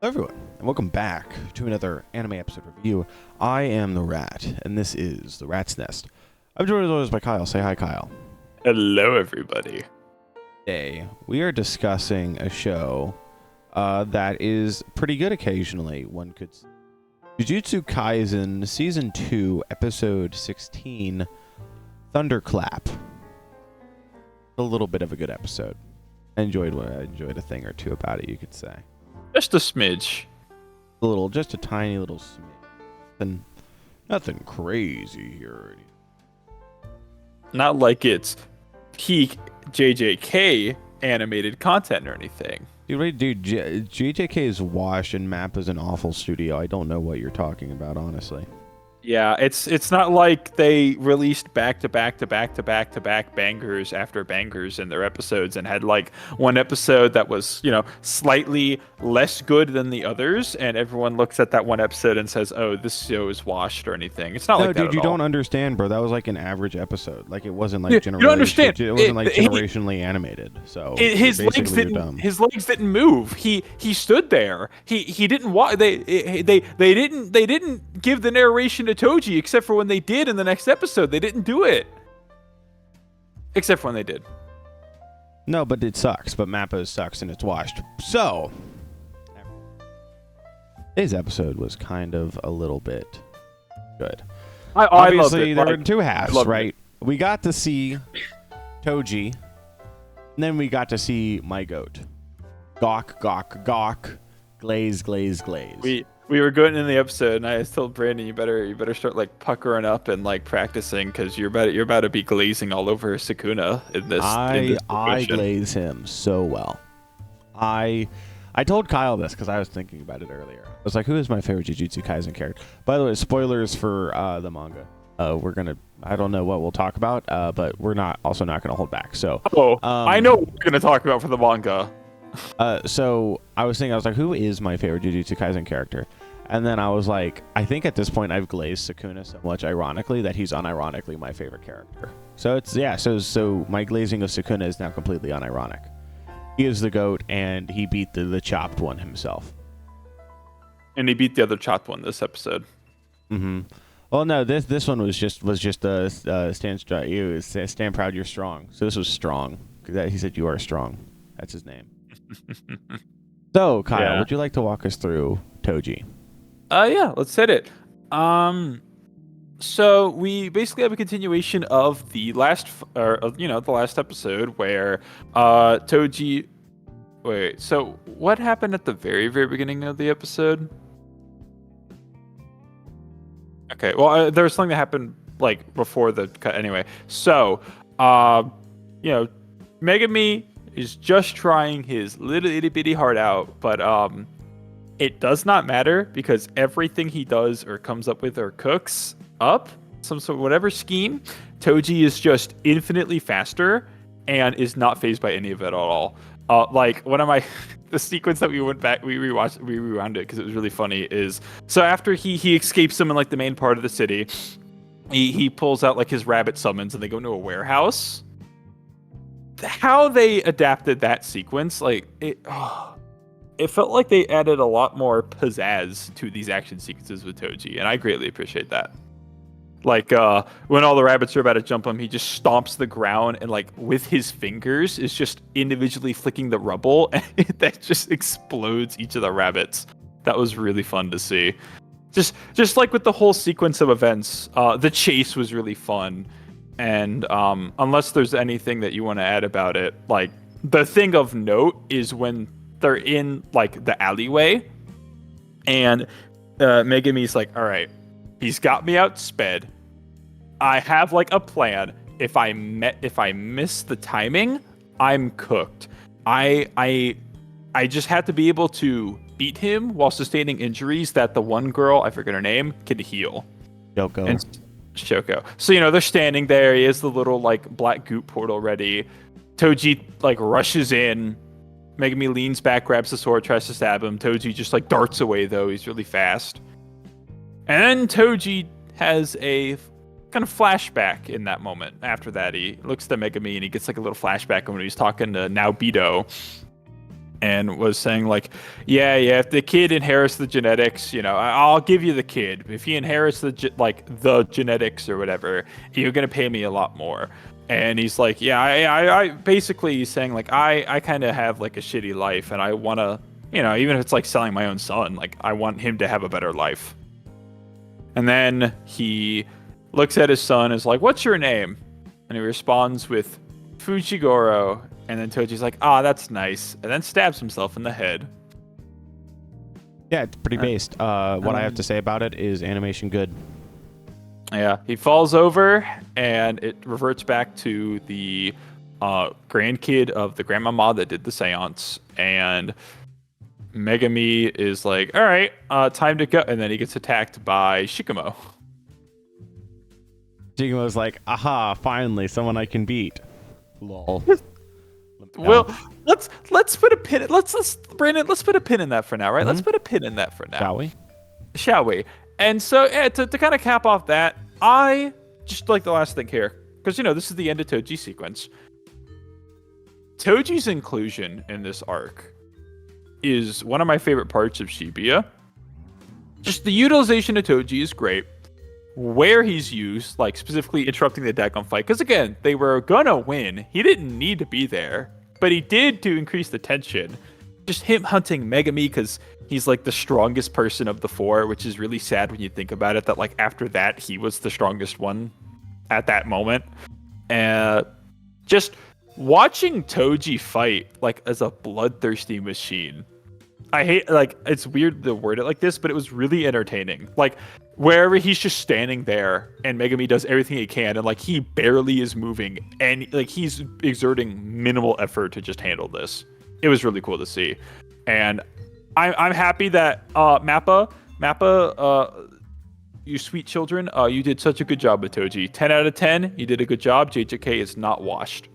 Everyone, and welcome back to another anime episode review. I am the Rat, and this is the Rat's Nest. I'm joined as always by Kyle. Say hi, Kyle. Hello, everybody. Today, we are discussing a show that is pretty good occasionally, one could say. Jujutsu Kaisen Season 2, Episode 16, Thunderclap. A little bit of a good episode. I enjoyed a thing or two about it, you could say. Just a smidge. Just a tiny little smidge. Nothing crazy here. Not like it's peak JJK animated content or anything. Dude, JJK is washed and Map is an awful studio. I don't know what you're talking about, honestly. Yeah, it's not like they released back to back bangers after bangers in their episodes and had like one episode that was, slightly less good than the others, and everyone looks at that one episode and says, "Oh, this show is washed" or anything. It's not like that. No, dude, you don't understand, bro. That was like an average episode. Like it wasn't like you don't understand. It wasn't like generationally animated. So his legs didn't move. He stood there. He didn't walk. They didn't give the narration to Toji, except for when they did in the next episode. They didn't do it. Except for when they did. No, but it sucks. But Mappa sucks and it's washed. So, today's episode was kind of a little bit good. Obviously, there were two halves, right? We got to see Toji, and then we got to see my goat. Gawk. Glaze. We were going in the episode, and I told Brandon, you better start like puckering up and like practicing, because you're about to be glazing all over Sukuna in this. I glaze him so well. I told Kyle this because I was thinking about it earlier. I was like, who is my favorite Jujutsu Kaisen character? By the way, spoilers for the manga. I don't know what we'll talk about, but we're not gonna hold back. So I know what we're gonna talk about for the manga. So I was like, who is my favorite Jujutsu Kaisen character? And then I was like, I think at this point I've glazed Sukuna so much ironically that he's unironically my favorite character. So so my glazing of Sukuna is now completely unironic. He is the GOAT, and he beat the chopped one himself. And he beat the other chopped one this episode. Mm-hmm. Well, no, this one was just stand proud, you're strong. So this was strong. He said you are strong. That's his name. So, Kyle, would you like to walk us through Toji? Yeah, let's hit it. So we basically have a continuation of the last episode where Toji. Wait, so what happened at the very, very beginning of the episode? Okay, well, there was something that happened like before the cut. Anyway, so Megami is just trying his little itty bitty heart out, but it does not matter because everything he does or comes up with or cooks up some sort of whatever scheme, Toji is just infinitely faster and is not fazed by any of it at all. Like one of my the sequence that we went back, we rewound it because it was really funny. Is so after he escapes them in like the main part of the city, he pulls out like his rabbit summons and they go into a warehouse. How they adapted that sequence, like it felt like they added a lot more pizzazz to these action sequences with Toji, and I greatly appreciate that. Like when all the rabbits are about to jump him, he just stomps the ground and like with his fingers is just individually flicking the rubble, and that just explodes each of the rabbits. That was really fun to see. Just like with the whole sequence of events, the chase was really fun. And unless there's anything that you want to add about it, like the thing of note is when they're in like the alleyway, and Megami's like, "All right, he's got me outsped. I have like a plan. If I miss the timing, I'm cooked. I just have to be able to beat him while sustaining injuries that the one girl, I forget her name, can heal." Shoko. So, they're standing there. He has the little, like, black goop portal ready. Toji, like, rushes in. Megami leans back, grabs the sword, tries to stab him. Toji just, like, darts away, though. He's really fast. And then Toji has a kind of flashback in that moment. After that, he looks at Megami and he gets, like, a little flashback when he's talking to Naobito. and was saying like, yeah, if the kid inherits the genetics, I'll give you the kid. If he inherits the genetics or whatever, you're gonna pay me a lot more. And he's like, yeah, I basically he's saying like, I kind of have like a shitty life, and I wanna, even if it's like selling my own son, like I want him to have a better life. And then he looks at his son, is like, what's your name? And he responds with Fujigoro. And then Toji's like, that's nice. And then stabs himself in the head. Yeah, it's pretty based. What I have to say about it is animation good. Yeah, he falls over, and it reverts back to the grandkid of the grandmama that did the seance. And Megami is like, all right, time to go. And then he gets attacked by Shikamo. Shikamo's like, aha, finally, someone I can beat. Lol. Well, let's put a pin. Brandon, let's put a pin in that for now, right? Mm-hmm. Let's put a pin in that for now. Shall we? And so, yeah, to kind of cap off that, I just like the last thing here, because this is the end of Toji sequence. Toji's inclusion in this arc is one of my favorite parts of Shibuya. Just the utilization of Toji is great. Where he's used, like specifically interrupting the Dagon fight, because again, they were gonna win. He didn't need to be there, but he did to increase the tension. Just him hunting Megami because he's like the strongest person of the four, which is really sad when you think about it, that like after that, he was the strongest one at that moment. And just watching Toji fight like as a bloodthirsty machine. I hate, like, it's weird to word it like this, but it was really entertaining. Like, wherever he's just standing there and Megami does everything he can, and like he barely is moving, and like he's exerting minimal effort to just handle this. It was really cool to see. And I'm happy that Mappa, you sweet children, you did such a good job with Toji. 10 out of 10, you did a good job. JJK is not washed.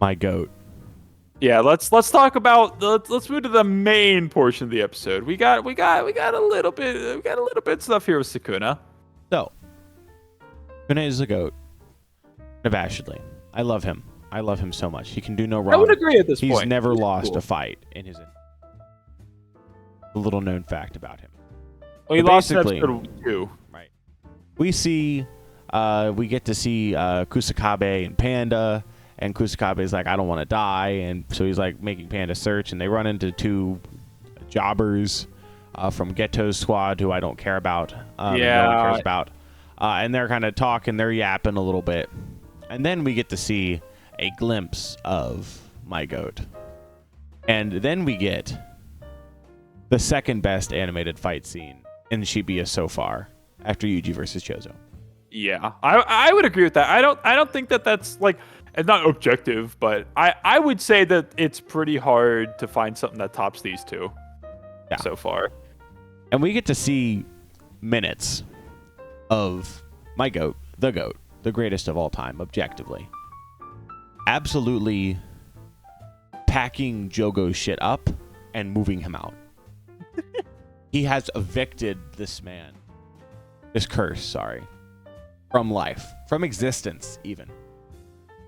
My goat. Yeah, let's talk about let's move to the main portion of the episode. We got a little bit stuff here with Sukuna. So, Sukuna is a goat. Unabashedly, I love him. I love him so much. He can do no wrong. I would agree at this point. He's never lost a fight in his. A little known fact about him. Well, he lost in episode 2. Right. We get to see Kusakabe and Panda. And Kusakabe's like, I don't want to die. And so he's like making Panda search. And they run into 2 jobbers from Geto's squad who I don't care about. No one cares about. And they're kind of talking. They're yapping a little bit. And then we get to see a glimpse of my goat. And then we get the second best animated fight scene in Shibuya so far after Yuji versus Chozo. Yeah, I would agree with that. I don't think that's like, it's not objective, but I would say that it's pretty hard to find something that tops these 2 so far. And we get to see minutes of my goat, the greatest of all time, objectively. Absolutely packing Jogo's shit up and moving him out. He has evicted this curse, from life, from existence even.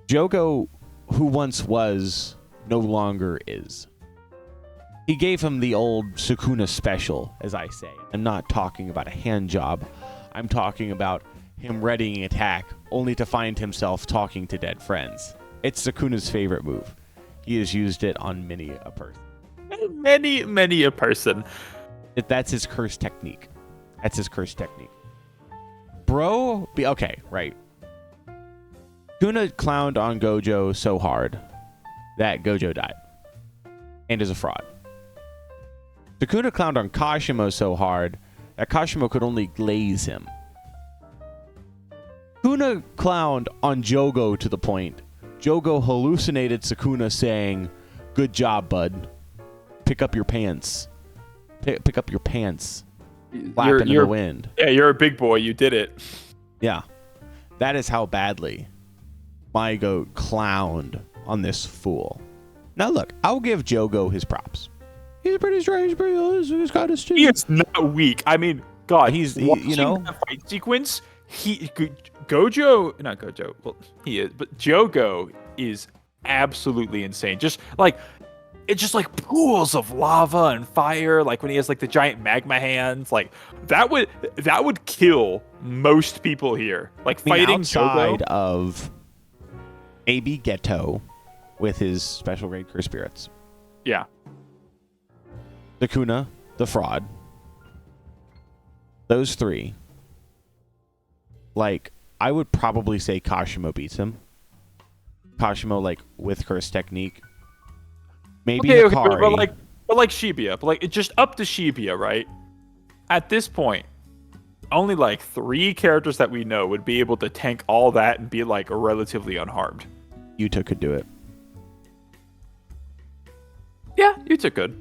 Jogo, who once was, no longer is. He gave him the old Sukuna special, as I say. I'm not talking about a hand job. I'm talking about him readying an attack, only to find himself talking to dead friends. It's Sukuna's favorite move. He has used it on many a person. Many a person. That's his curse technique. Bro, okay, right. Sukuna clowned on Gojo so hard that Gojo died and is a fraud. Sukuna clowned on Kashimo so hard that Kashimo could only glaze him. Sukuna clowned on Jogo to the point Jogo hallucinated Sukuna saying, "Good job, bud. Pick up your pants. Pick up your pants." Flapping in the wind. Yeah, you're a big boy. You did it. Yeah. That is how badly my goat clowned on this fool. Now look, I'll give Jogo his props. He's pretty strong. He's got his chin. He is not weak. I mean, God, he's the fight sequence. Not Gojo. Well, he is, but Jogo is absolutely insane. Just like it's just like pools of lava and fire. Like when he has like the giant magma hands, like that would kill most people here. Like I mean, fighting outside Jogo. of maybe Geto with his special grade curse spirits, Yeah. Sukuna, the fraud, those three. Like, I would probably say Kashimo beats him. Kashimo, like, with curse technique. Maybe Hikari. but like Shibuya, but like it's just up to Shibuya, right? At this point, only like 3 characters that we know would be able to tank all that and be like relatively unharmed. Yuta could do it. Yeah, Yuta could.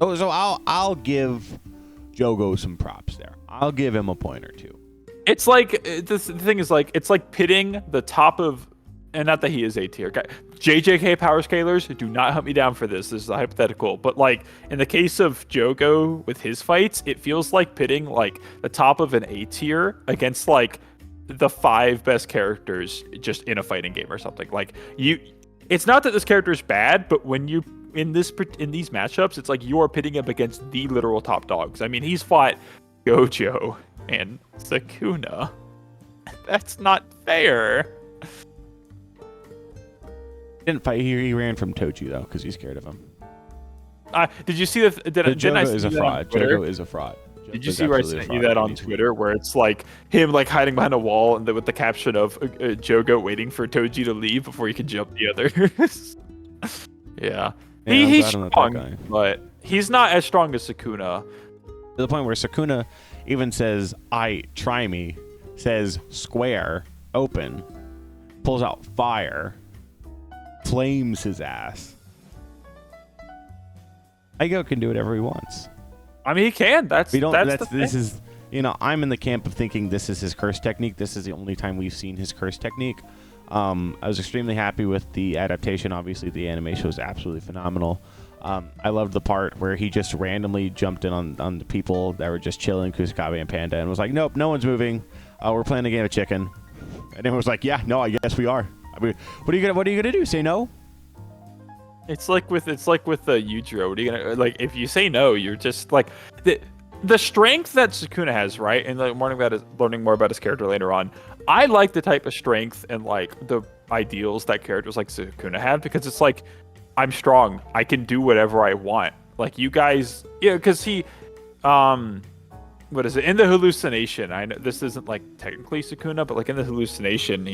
Oh, so I'll give Jogo some props there. I'll give him a point or two. It's like the thing is like it's like pitting the top of, and not that he is A tier. JJK power scalers, do not hunt me down for this. This is a hypothetical, but like in the case of Jogo with his fights, it feels like pitting like the top of an A tier against like the 5 best characters just in a fighting game or something. Like it's not that this character is bad, but when you in these matchups, it's like you're pitting him against the literal top dogs. I mean, he's fought Gojo and Sukuna. That's not fair. Didn't fight. He ran from Toji though, because he's scared of him. Did you see that? Jogo is a fraud. Jogo is a fraud. Did you see where I sent you that on Twitter, where it's like him like hiding behind a wall and with the caption of Jogo waiting for Toji to leave before he can jump the others? Yeah. He's strong, but he's not as strong as Sukuna. To the point where Sukuna even says, try me, says square, open, pulls out fire, flames his ass. Aigo can do whatever he wants. I mean, he can. This is, I'm in the camp of thinking this is his curse technique. This is the only time we've seen his curse technique. I was extremely happy with the adaptation. Obviously, the animation was absolutely phenomenal. I loved the part where he just randomly jumped in on the people that were just chilling, Kusakabe and Panda, and was like, nope, no one's moving. We're playing a game of chicken. And everyone was like, yeah, no, I guess we are. I mean, what are you gonna do? Say no? It's like with the Yujiro. What are you gonna like? If you say no, you're just like the strength that Sukuna has, right? And like learning more about his character later on. I like the type of strength and like the ideals that characters like Sukuna have, because it's like, I'm strong. I can do whatever I want. Like you guys, because he, what is it? In the hallucination, I know this isn't like technically Sukuna, but like in the hallucination,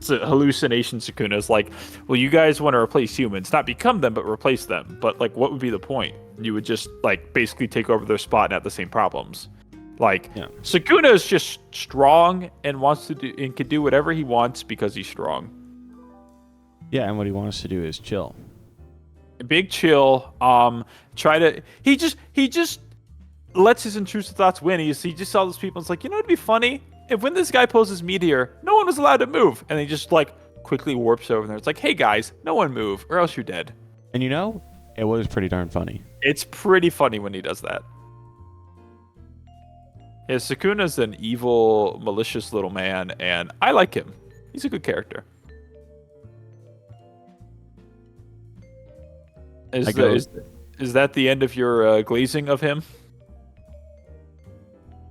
hallucination Sukuna is like, well, you guys want to replace humans, not become them, but replace them. But like, what would be the point? You would just like basically take over their spot and have the same problems. Like, yeah. Sukuna is just strong and wants to do and can do whatever he wants because he's strong. Yeah, and what he wants to do is chill. Big chill. He just lets his intrusive thoughts win. He just saw those people and it's like, it'd be funny if when this guy poses meteor, no one was allowed to move. And he just like quickly warps over there. It's like, hey guys, no one move or else you're dead. And it was pretty darn funny. It's pretty funny when he does that. Yeah, Sukuna's an evil, malicious little man, and I like him. He's a good character. Is that the end of your glazing of him?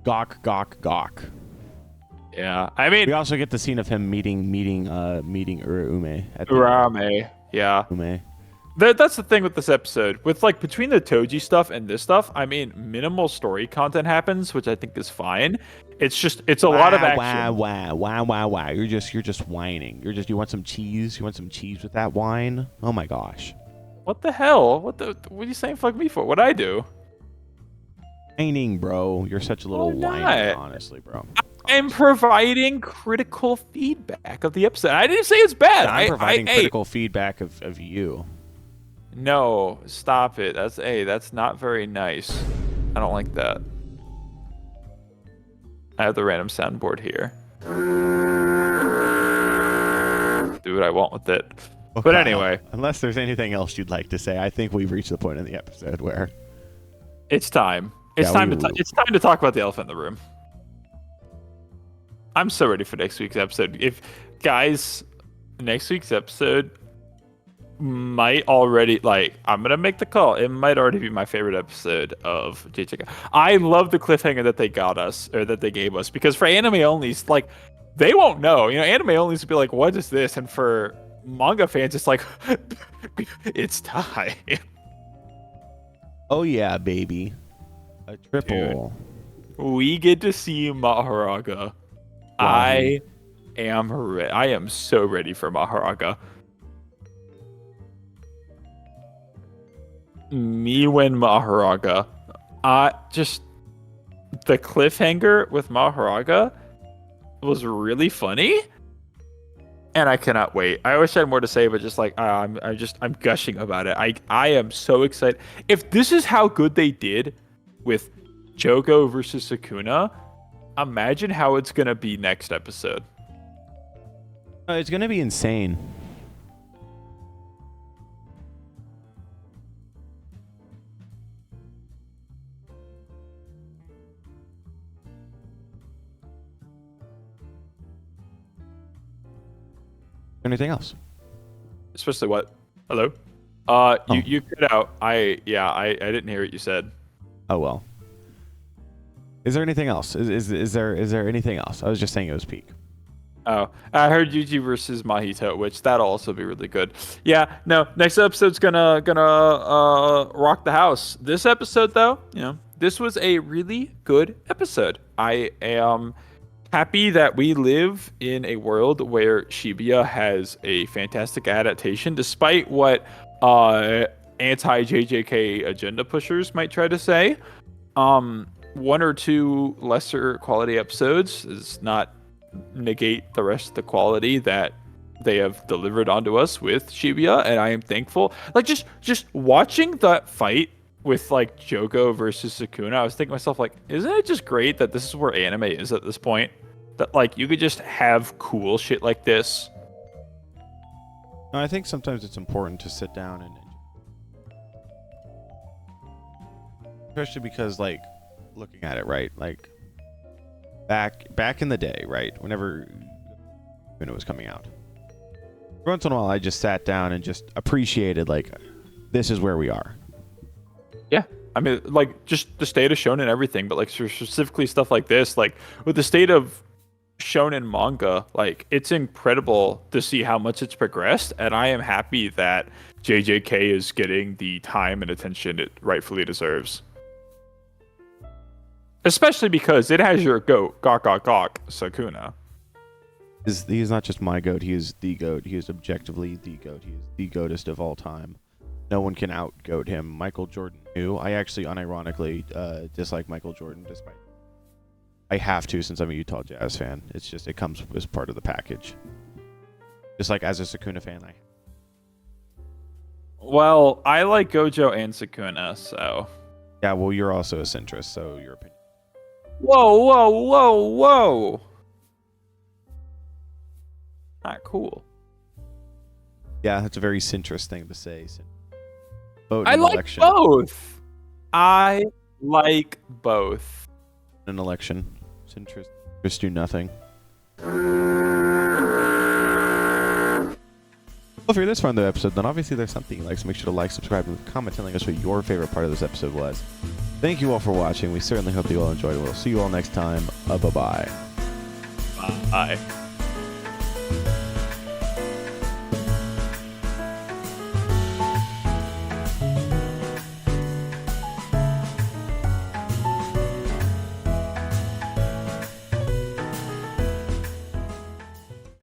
Gawk, gawk, gawk. Yeah, I mean, we also get the scene of him meeting Uraume. Uraume, yeah. Ume. That's the thing with this episode. With like between the Toji stuff and this stuff, I mean, minimal story content happens, which I think is fine. It's a lot of action. Wow. You're just whining. You want some cheese? You want some cheese with that wine? Oh my gosh. What the hell? What are you saying fuck me for? What'd I do? Whining, bro. You're such a little whiner, honestly, bro. I'm providing critical feedback of the episode. I didn't say it's bad. I'm providing critical feedback of you. No, stop it. That's not very nice. I don't like that. I have the random soundboard here. Do what I want with it. Okay. But anyway. Unless there's anything else you'd like to say, I think we've reached the point in the episode where it's time. It's time to talk about the elephant in the room. I'm so ready for next week's episode. If guys, next week's episode, might already, like, I'm gonna make the call. It might already be my favorite episode of JJK. I love the cliffhanger that they got us, or that they gave us, because for anime onlys, like, they won't know. You know, anime onlys would be like, what is this? And for manga fans, it's like, it's time. Oh yeah, baby. A triple. Dude, we get to see Maharaga. I am so ready for Maharaga. Me when Maharaga. Just the cliffhanger with Maharaga was really funny, and I cannot wait. I wish I had more to say, but just like I'm gushing about it. I am so excited. If this is how good they did with Jogo versus Sukuna, imagine how it's gonna be next episode. It's gonna be insane. Anything else? Especially what? Hello? You cut out. I didn't hear what you said. Oh well. Is there anything else? Is there anything else? I was just saying it was peak. Oh, I heard Yuji versus Mahito, which that'll also be really good. Yeah, no, next episode's gonna rock the house. This episode though, you know, this was a really good episode. I am happy that we live in a world where Shibuya has a fantastic adaptation, despite what anti-JJK agenda pushers might try to say. One or two lesser quality episodes does not negate the rest of the quality that they have delivered onto us with Shibuya, and I am thankful. Like, just watching that fight with like Jogo versus Sukuna, I was thinking to myself, like, isn't it just great that this is where anime is at this point? That like you could just have cool shit like this. No, I think sometimes it's important to sit down and especially because, like, looking at it, right, like back in the day, right, whenever it was coming out, every once in a while I just sat down and just appreciated, like, this is where we are. Yeah, I mean, like, just the state of shonen and everything, but like specifically stuff like this, like with the state of shonen manga, like, it's incredible to see how much it's progressed, and I am happy that JJK is getting the time and attention it rightfully deserves. Especially because it has your goat, Gawk, Sukuna. He's not just my goat, he is the goat. He is objectively the goat. He is the goatest of all time. No one can out-goat him. Michael Jordan knew. I actually unironically dislike Michael Jordan, despite I have to, since I'm a Utah Jazz fan. It's just, it comes as part of the package. Just like as a Sukuna fan, Well, I like Gojo and Sukuna, so. Yeah, well, you're also a centrist, so your opinion. Whoa. Not cool. Yeah, that's a very centrist thing to say. Vote I in an like election. both. I like both. An election. Centrist. Just do nothing. Well, if you're this far in the episode, then obviously there's something you like, so make sure to like, subscribe, and comment telling us what your favorite part of this episode was. Thank you all for watching. We certainly hope you all enjoyed it. We'll see you all next time. Bye-bye. Bye.